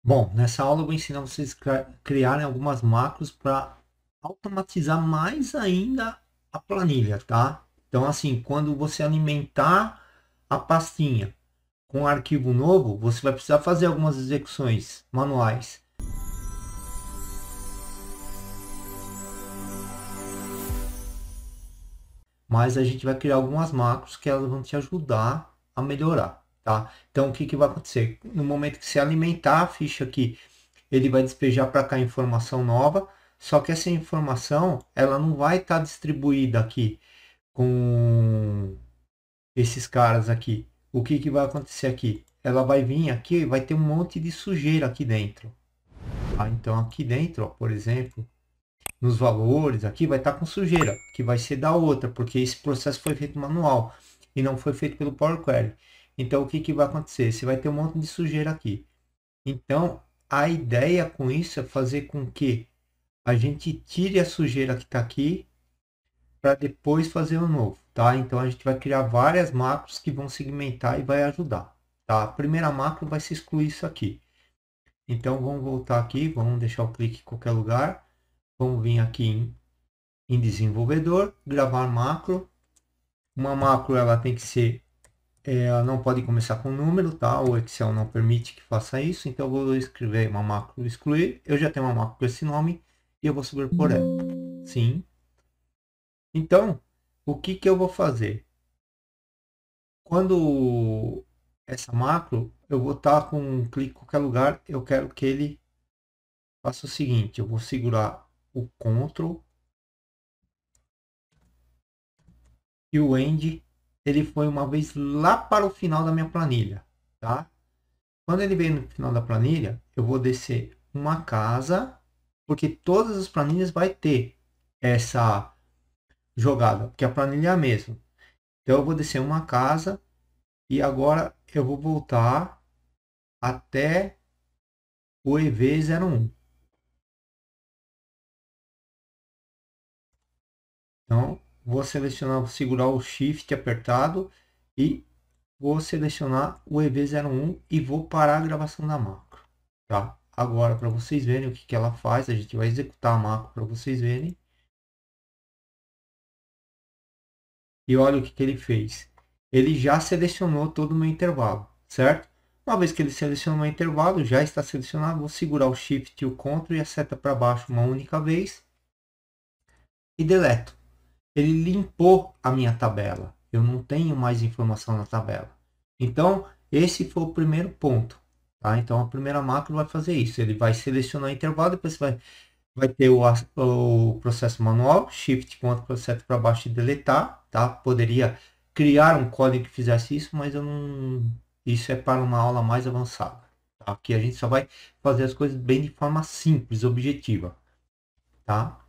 Bom, nessa aula eu vou ensinar vocês a criarem algumas macros para automatizar mais ainda a planilha, tá? Então, assim, quando você alimentar a pastinha com um arquivo novo, você vai precisar fazer algumas execuções manuais. Mas a gente vai criar algumas macros que elas vão te ajudar a melhorar, tá? Então, o que vai acontecer? No momento que você alimentar a ficha aqui, ele vai despejar para cá informação nova, só que essa informação ela não vai estar distribuída aqui com esses caras aqui. O que vai acontecer aqui? Ela vai vir aqui e vai ter um monte de sujeira aqui dentro. Tá? Então aqui dentro, ó, por exemplo, nos valores, aqui vai estar com sujeira, que vai ser da outra, porque esse processo foi feito manual e não foi feito pelo Power Query. Então o que vai acontecer? Você vai ter um monte de sujeira aqui. Então a ideia com isso é fazer com que a gente tire a sujeira que está aqui para depois fazer o novo, tá? Então a gente vai criar várias macros que vão segmentar e vai ajudar, tá? A primeira macro vai se excluir isso aqui. Então vamos voltar aqui, vamos deixar o clique em qualquer lugar, vamos vir aqui em desenvolvedor, gravar macro. Uma macro ela tem que ser, ela não pode começar com número, tá? O Excel não permite que faça isso, então eu vou escrever uma macro excluir. Eu já tenho uma macro com esse nome e eu vou sobrepor ela. Sim. Então, o que eu vou fazer? Quando essa macro, eu vou estar com um clique em qualquer lugar, eu quero que ele faça o seguinte, eu vou segurar o Ctrl e o End, ele foi uma vez lá para o final da minha planilha, tá? Quando ele veio no final da planilha, eu vou descer uma casa, porque todas as planilhas vai ter essa jogada, porque a planilha é a mesma. Então eu vou descer uma casa e agora eu vou voltar até o EV01. Então, vou selecionar, vou segurar o Shift apertado e vou selecionar o EV01 e vou parar a gravação da macro. Tá? Agora, para vocês verem o que ela faz, a gente vai executar a macro para vocês verem. E olha o que ele fez. Ele já selecionou todo o meu intervalo, certo? Uma vez que ele selecionou o meu intervalo, já está selecionado, vou segurar o Shift e o Ctrl e a seta para baixo uma única vez e deleto. Ele limpou a minha tabela. Eu não tenho mais informação na tabela. Então, esse foi o primeiro ponto. Tá? Então, a primeira macro vai fazer isso. Ele vai selecionar o intervalo, depois vai ter o processo manual, Shift, Ctrl, seta para baixo e deletar. Tá? Poderia criar um código que fizesse isso, mas eu não... isso é para uma aula mais avançada. Tá? Aqui a gente só vai fazer as coisas bem de forma simples, objetiva. Tá?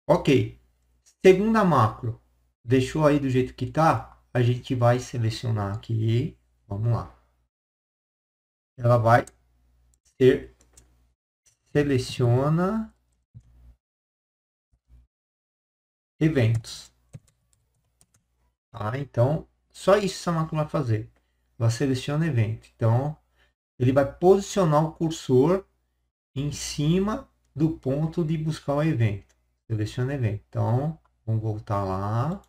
Ok. Segunda macro, deixou aí do jeito que tá, a gente vai selecionar aqui, vamos lá. Ela vai ser, seleciona eventos. Tá? Então, só isso essa macro vai fazer. Ela seleciona evento. Então, ele vai posicionar o cursor em cima do ponto de buscar o evento. Seleciona evento. Então, vamos voltar lá.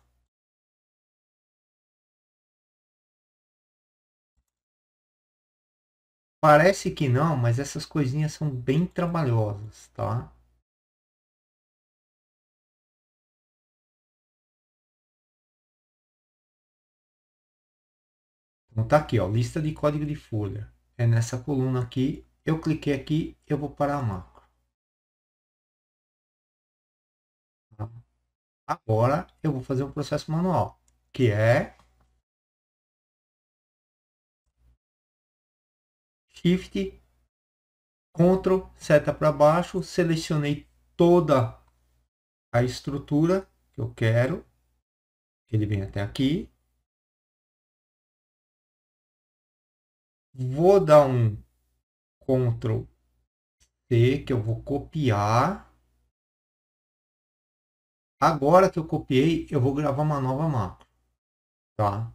Parece que não, mas essas coisinhas são bem trabalhosas, tá? Então tá aqui, ó, lista de código de folha. É nessa coluna aqui, eu cliquei aqui, eu vou para a macro. Tá? Agora eu vou fazer um processo manual, que é Shift, Ctrl, seta para baixo, selecionei toda a estrutura que eu quero, que ele vem até aqui. Vou dar um Ctrl C, que eu vou copiar. Agora que eu copiei, eu vou gravar uma nova macro, tá?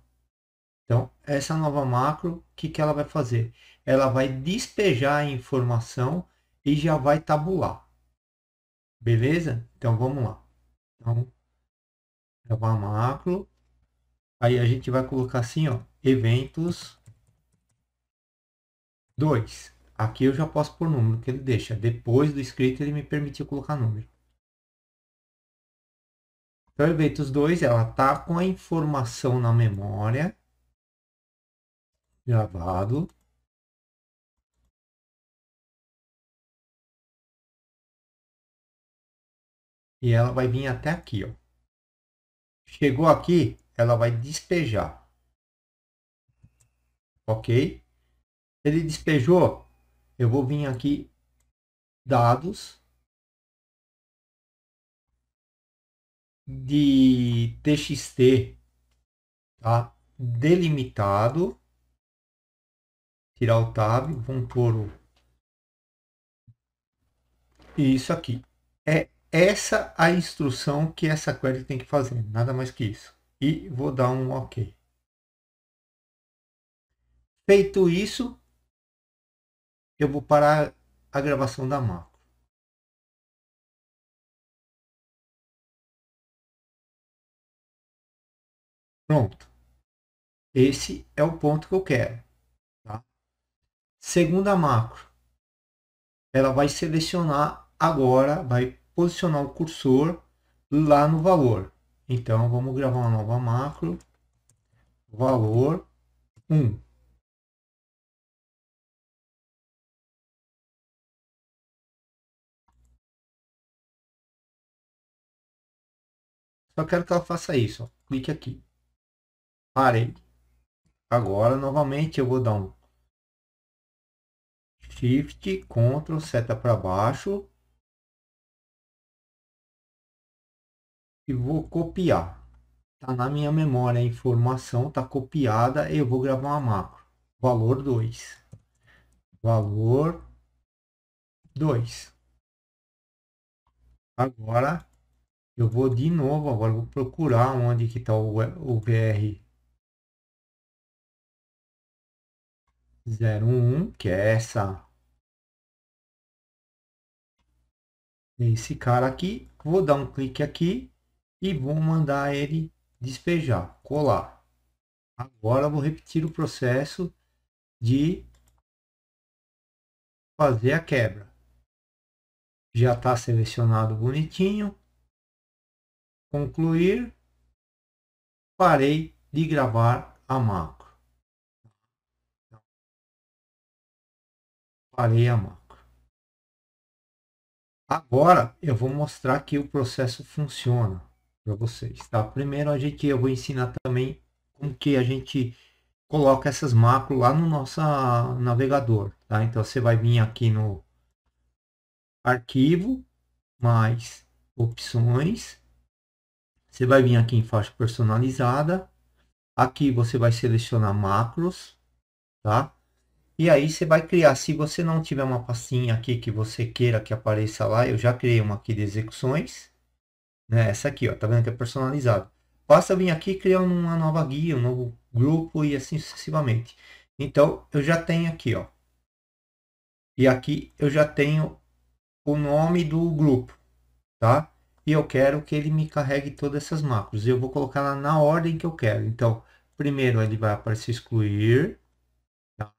Então, essa nova macro, o que ela vai fazer? ela vai despejar a informação e já vai tabular. Beleza? Então vamos lá. Então, gravar macro. Aí a gente vai colocar assim, ó, eventos 2. Aqui eu já posso pôr número que ele deixa. Depois do escrito ele me permitiu colocar número. Então, eventos 2, ela tá com a informação na memória. Gravado. E ela vai vir até aqui, ó. Chegou aqui, ela vai despejar. Ok? Ele despejou, eu vou vir aqui, dados de TXT, tá? Delimitado, tirar o tab, vamos pôr isso aqui. É essa a instrução que essa query tem que fazer, nada mais que isso. E vou dar um OK. Feito isso, eu vou parar a gravação da macro. Pronto. Esse é o ponto que eu quero. Tá? Segunda macro. Ela vai selecionar agora, vai posicionar o cursor lá no valor. Então, vamos gravar uma nova macro. Valor 1. Só quero que ela faça isso. Ó. Clique aqui. Parei. Agora, novamente, eu vou dar um Shift, Ctrl, seta para baixo. E vou copiar. Está na minha memória a informação, está copiada. Eu vou gravar uma macro. Valor 2. Valor 2. Agora, eu vou de novo, agora vou procurar onde que está o VR 01, que é esse cara aqui. Vou dar um clique aqui e vou mandar ele despejar, colar. Agora vou repetir o processo de fazer a quebra. Já está selecionado bonitinho. Concluir. Parei de gravar a macro. Parei a macro. Agora eu vou mostrar que o processo funciona para vocês, tá? Primeiro eu vou ensinar também como que a gente coloca essas macros lá no nosso navegador, tá? Então você vai vir aqui no arquivo, mais opções, você vai vir aqui em faixa personalizada, aqui você vai selecionar macros, tá? E aí você vai criar, se você não tiver uma pastinha aqui que você queira que apareça lá, eu já criei uma aqui de execuções, né? Essa aqui, ó, tá vendo que é personalizado. Basta vir aqui e criar uma nova guia, um novo grupo e assim sucessivamente. Então, eu já tenho aqui, ó. E aqui eu já tenho o nome do grupo, tá? E eu quero que ele me carregue todas essas macros. Eu vou colocar lá na ordem que eu quero. Então, primeiro ele vai aparecer excluir. Tá?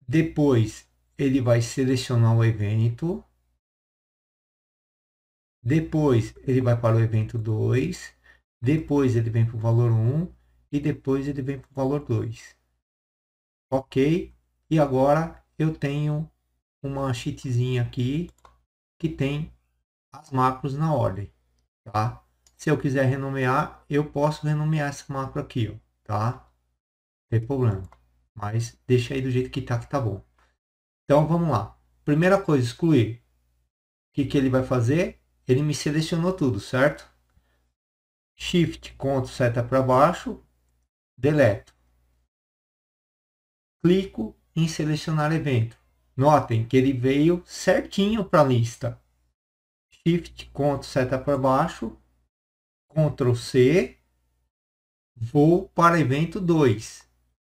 Depois ele vai selecionar o evento. Depois ele vai para o evento 2. Depois ele vem para o valor 1. E depois ele vem para o valor 2. Ok. E agora eu tenho uma sheetzinha aqui que tem as macros na ordem. Tá? Se eu quiser renomear, eu posso renomear essa macro aqui. Ó, tá? Não tem problema. Mas deixa aí do jeito que tá bom. Então vamos lá. Primeira coisa, excluir. O que ele vai fazer? Ele me selecionou tudo, certo? Shift, Ctrl, seta para baixo, deleto. Clico em selecionar evento. Notem que ele veio certinho para a lista. Shift, Ctrl, seta para baixo, Ctrl C, vou para evento 2.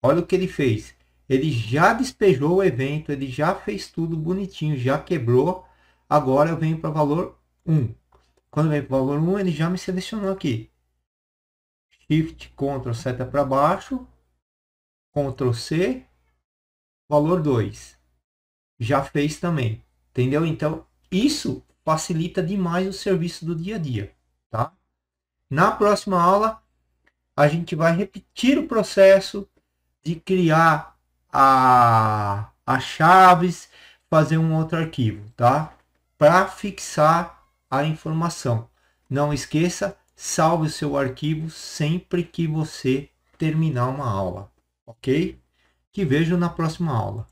Olha o que ele fez. Ele já despejou o evento, ele já fez tudo bonitinho, já quebrou. Agora eu venho para valor 1. Quando vem para o valor 1, ele já me selecionou aqui. Shift, Ctrl, seta para baixo. Ctrl C, valor 2. Já fez também. Entendeu? Então, isso facilita demais o serviço do dia a dia. Tá? Na próxima aula, a gente vai repetir o processo de criar as chaves, fazer um outro arquivo, tá? Para fixar a informação. Não esqueça, salve o seu arquivo sempre que você terminar uma aula, ok? Te vejo na próxima aula.